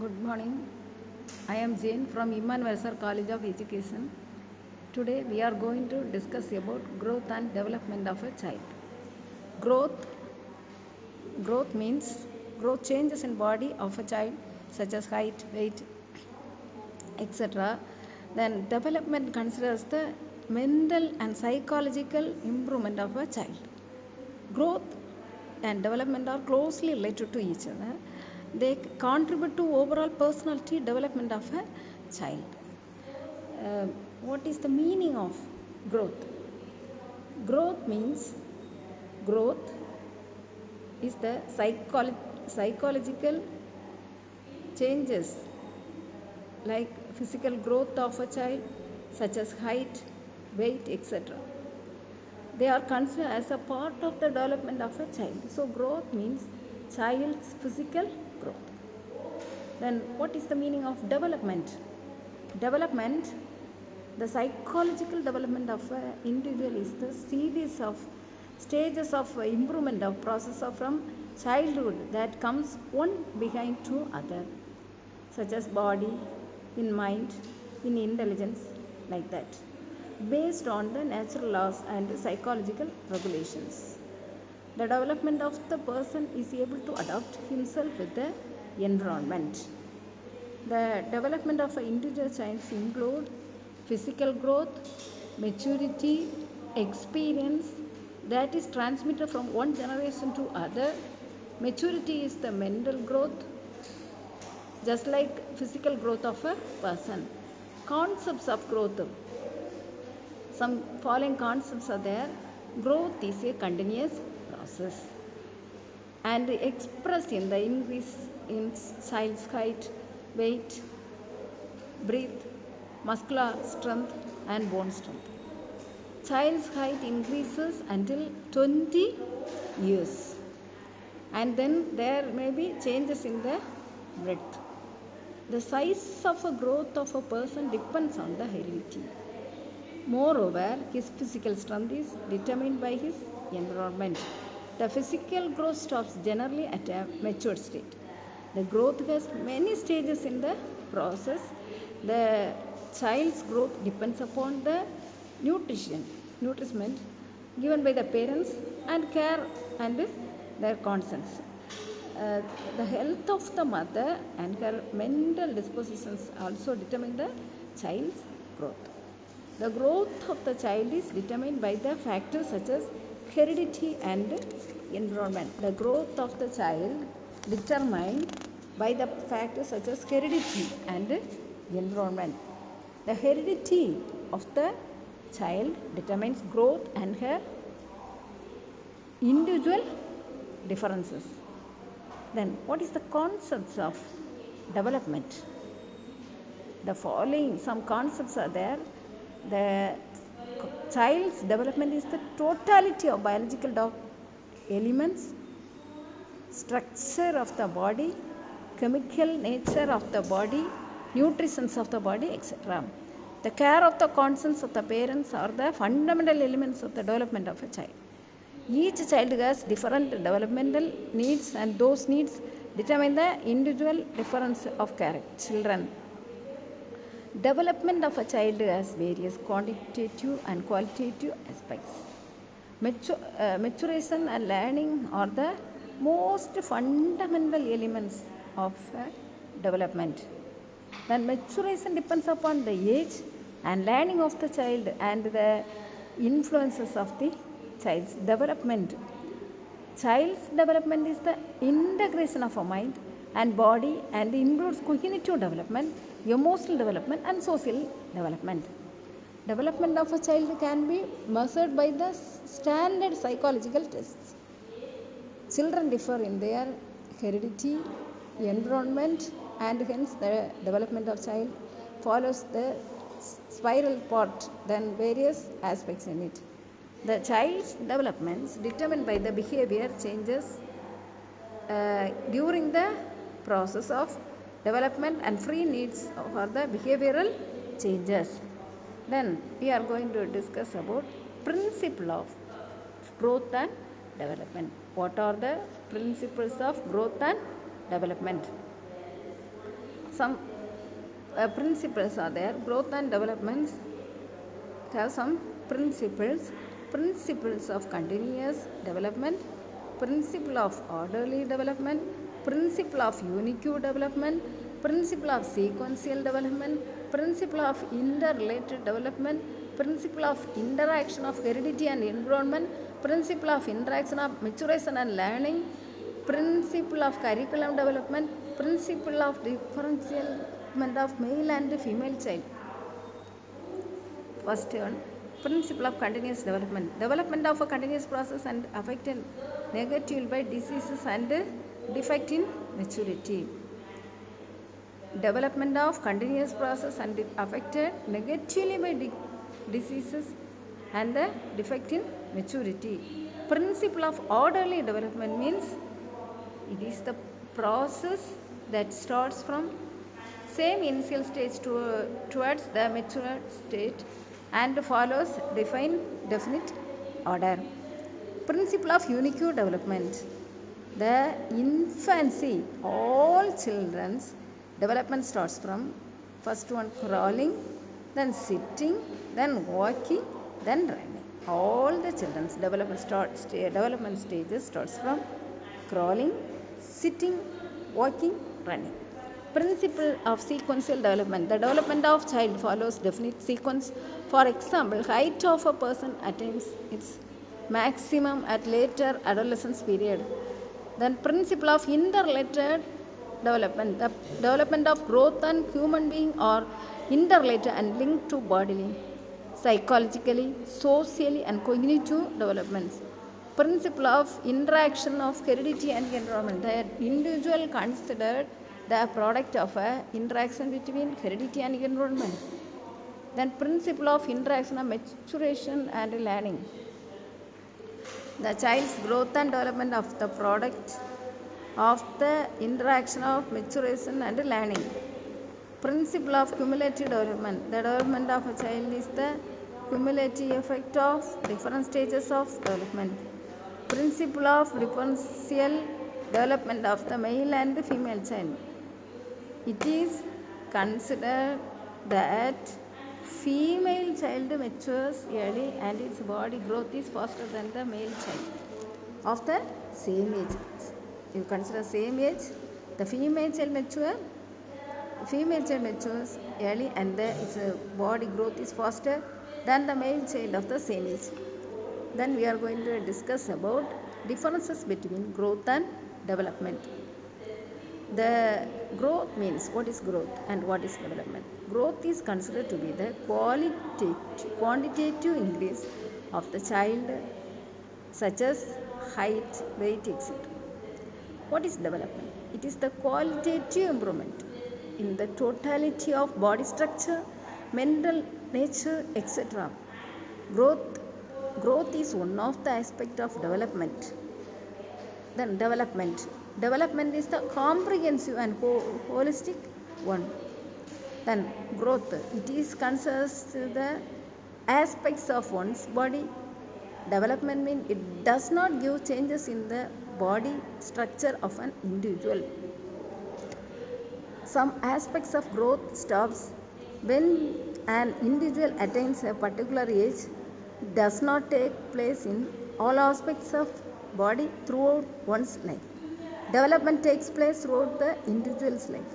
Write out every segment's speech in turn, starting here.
Good morning. I am Jane from Imman Versar College of Education. Today we are going to discuss about growth and development of a child. Growth growth means growth changes in body of a child such as height, weight, etc. Then development considers the mental and psychological improvement of a child. Growth and development are closely related to each other. They contribute to overall personality development of a child. What is the meaning of growth? Growth means growth is the psychological changes like physical growth of a child such as height, weight, etc. They are considered as a part of the development of a child. So growth means child's physical growth. Then what is the meaning of development? Development, the psychological development of an individual is the series of stages of improvement of process of from childhood that comes one behind two other, such as body, in mind, in intelligence, like that, based on the natural laws and psychological regulations. The development of the person is able to adapt himself with the environment. The development of an individual child include physical growth, maturity, experience that is transmitted from one generation to other. Maturity is the mental growth, just like physical growth of a person. Concepts of growth. Some following concepts are there. Growth is a continuous process and expressed in the increase in child's height, weight, breadth, muscular strength and bone strength. Child's height increases until 20 years and then there may be changes in the breadth. The size of a growth of a person depends on the heredity. Moreover, his physical strength is determined by his environment. The physical growth stops generally at a mature state. The growth has many stages in the process. The child's growth depends upon the nourishment given by the parents and care and their consents. The health of the mother and her mental dispositions also determine the child's growth. The growth of the child is determined by the factors such as heredity and environment. The growth of the child determined by the factors such as heredity and environment. The heredity of the child determines growth and her individual differences. Then what is the concepts of development? The following some concepts are there. The child's development is the totality of biological elements, structure of the body, chemical nature of the body, nutrition of the body, etc. The care of the conscience of the parents are the fundamental elements of the development of a child. Each child has different developmental needs and those needs determine the individual difference of children. Development of a child has various quantitative and qualitative aspects. Maturation and learning are the most fundamental elements of development. Then maturation depends upon the age and learning of the child and the influences of the child's development. Child's development is the integration of a mind and body and includes cognitive development, emotional development and social development. Development of a child can be measured by the standard psychological tests. Children differ in their heredity, environment and hence the development of child follows the spiral path than various aspects in it. The child's developments determined by the behavior changes during the process of development and free needs for the behavioral changes. Then we are going to discuss about principle of growth and development. What are the principles of growth and development? some principles are there. Growth and development have some principles of continuous development, principle of orderly development, principle of unique development, principle of sequential development, principle of interrelated development, principle of interaction of heredity and environment, principle of interaction of maturation and learning, principle of curriculum development, principle of differentiation of male and female child. First one, principle of continuous development. Development of a continuous process and affected negatively by diseases and defect in maturity. Development of continuous process and affected negatively by diseases and the defect in maturity. Principle of orderly development means it is the process that starts from same initial stage towards the mature state and follows definite order. Principle of unique development. The infancy, all children's development starts from first one crawling, then sitting, then walking, then running. All the children's development stages starts from crawling, sitting, walking, running. Principle of sequential development. The development of child follows definite sequence. For example, height of a person attains its maximum at later adolescence period. Then principle of interrelated development. The development of growth and human being are interrelated and linked to bodily, psychologically, socially and cognitive developments. Principle of interaction of heredity and environment. The individual considered the product of a interaction between heredity and environment. Then principle of interaction of maturation and learning. The child's growth and development of the product of the interaction of maturation and learning. Principle of cumulative development. The development of a child is the cumulative effect of different stages of development. Principle of differential development of the male and the female child. It is considered that female child matures early and its body growth is faster than the male child of the same age. You consider same age, the female child matures early and its body growth is faster than the male child of the same age. Then we are going to discuss about differences between growth and development. The growth means what is growth and what is development. Growth is considered to be the quantitative increase of the child, such as height, weight, etc. What is development? It is the qualitative improvement in the totality of body structure, mental nature, etc. Growth is one of the aspects of development. Then development is the comprehensive and holistic one. Then growth, it is concerns the aspects of one's body. Development means it does not give changes in the body structure of an individual. Some aspects of growth stops when an individual attains a particular age. Does not take place in all aspects of body throughout one's life. Development takes place throughout the individual's life.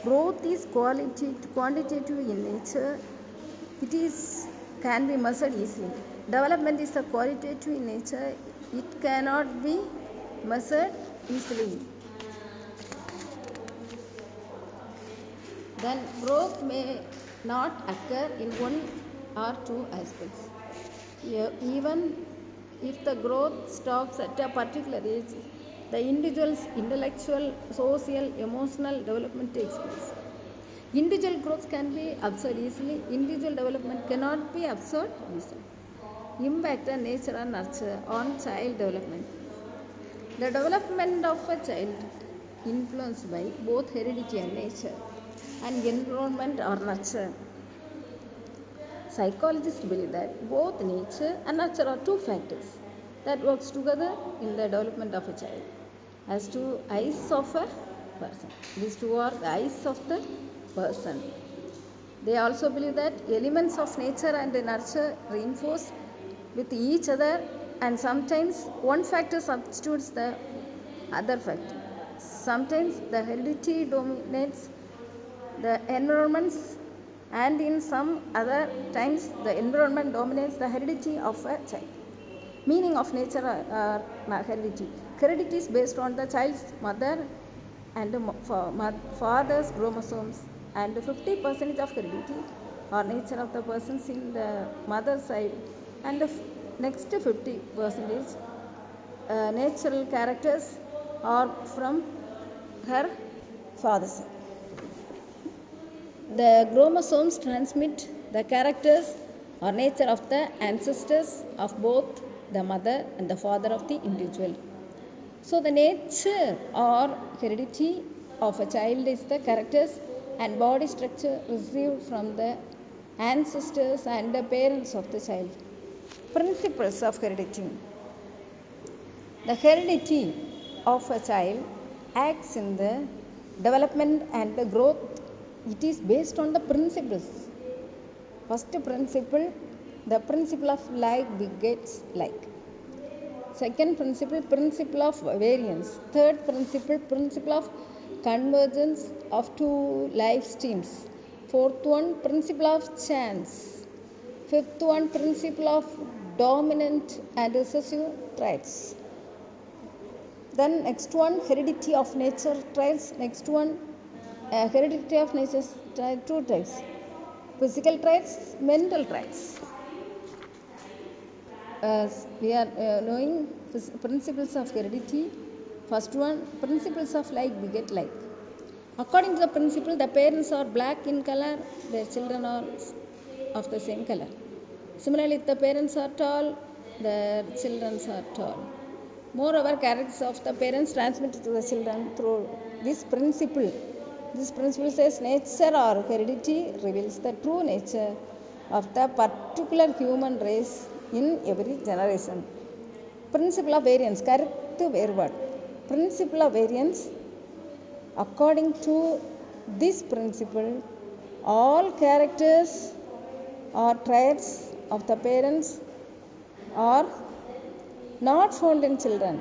Growth is quantitative in nature. Can be measured easily. Development is qualitative in nature. It cannot be measured easily. Then growth may not occur in one or two aspects. Even if the growth stops at a particular age, the individual's intellectual, social, emotional development takes place. Individual growth can be observed easily. Individual development cannot be observed easily. Impact on nature and nurture on child development. The development of a child influenced by both heredity and nature and environment or nurture. Psychologists believe that both nature and nurture are two factors that works together in the development of a child. As two eyes of a person. These two are the eyes of the person. They also believe that elements of nature and nurture reinforce with each other, and sometimes one factor substitutes the other factor. Sometimes the heredity dominates the environments, and in some other times the environment dominates the heredity of a child. Meaning of nature heredity. Heredity is based on the child's mother and father's chromosomes, and 50% of heredity or nature of the persons in the mother's side, and the next 50% natural characters are from her father's side. The chromosomes transmit the characters or nature of the ancestors of both the mother and the father of the individual. So the nature or heredity of a child is the characters and body structure received from the ancestors and the parents of the child. Principles of heredity. The heredity of a child acts in the development and the growth. It is based on the principles. First principle, the principle of like begets like. Second principle, principle of variance. Third principle, principle of convergence of two life streams. Fourth one, principle of chance. Fifth one, principle of dominant and recessive traits. Then next one, heredity of nature traits. Next one, heredity of nature two types: physical traits, mental traits. We are knowing principles of heredity. First one, principles of like beget like. According to the principle, the parents are black in color, their children are of the same color. Similarly, if the parents are tall, their children are tall. Moreover, characters of the parents transmitted to the children through this principle. This principle says nature or heredity reveals the true nature of the particular human race in every generation. Principle of variance. கருத்து வேறுபாடு. Principle of variance. According to this principle, all characters or traits of the parents are not found in children.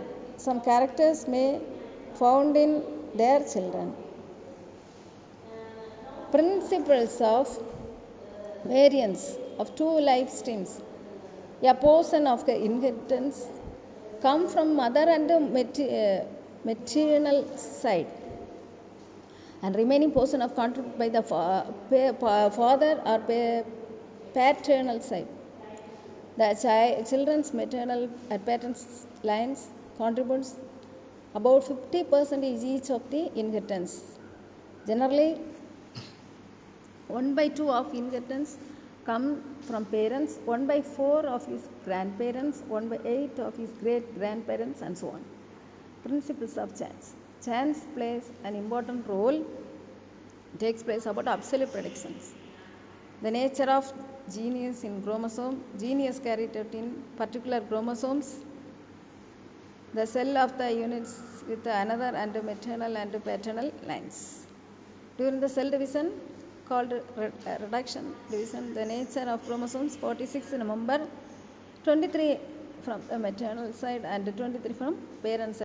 Some characters may found in their children. Principles of variance of two life streams. A portion of the inheritance come from mother and maternal side, and remaining portion of contributed by the father or paternal side. The children's maternal and paternal lines contributes about 50% each of the inheritance. Generally, 1/2 of inheritance come from parents, 1/4 of his grandparents, 1/8 of his great grandparents, and so on. Principles of chance. Chance plays an important role, takes place about absolute predictions. The nature of genius in chromosome, genius carried out in particular chromosomes, the cell of the units with another and maternal and paternal lines. During the cell division, called reduction division, the nature of chromosomes 46 number, 23 from the maternal side and 23 from parent side.